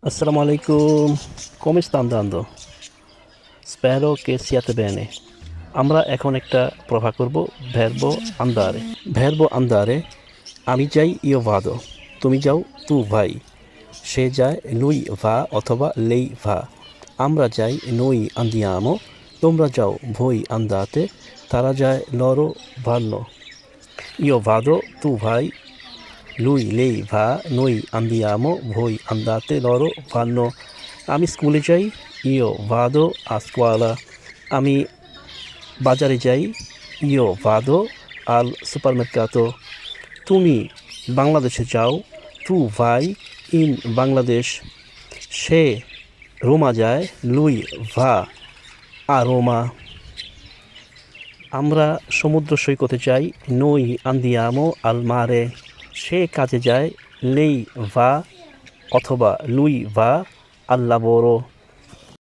Assalamu alaikum. Come sta andando? Spero che siate bene. আমরা এখন একটা প্রভা করব verbo andare. Verbo andare আমি যাই io vado. তুমি যাও tu vai. সে যায় lui va অথবা lei va. আমরা যাই noi andiamo. তোমরা যাও voi andate. তারা যায় loro vanno. Io vado, tu vai, lui, lei va, noi andiamo, voi andate, loro vanno. আমি স্কুলে যাই io vado a scuola. আমি বাজারে যাই io vado al supermercato. তুমি বাংলাদেশে যাও tu vai in Bangladesh. সে রোমা যায় lui va a Roma. আমরা সমুদ্র সৈকতে যাই noi andiamo al mare. সে কাজে যায় lei va অথবা lui va al lavoro.